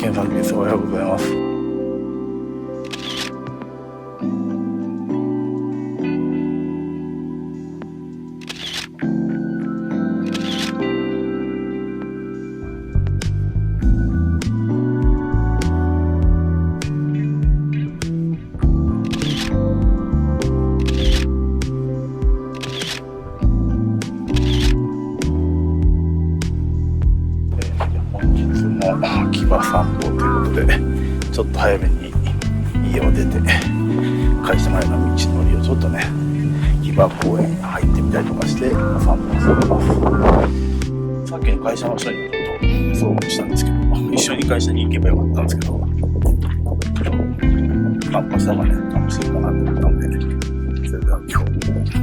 ケンさんです。おはようございます。木場散歩ということで、ちょっと早めに家を出て会社前の道のりをちょっとね、木場公園に入ってみたりとかして散歩してます。さっきの会社の人にちょっと相談したんですけど、一緒に会社に行けばよかったんですけど、散歩した方がね楽しいかなと思ったので、それでは今日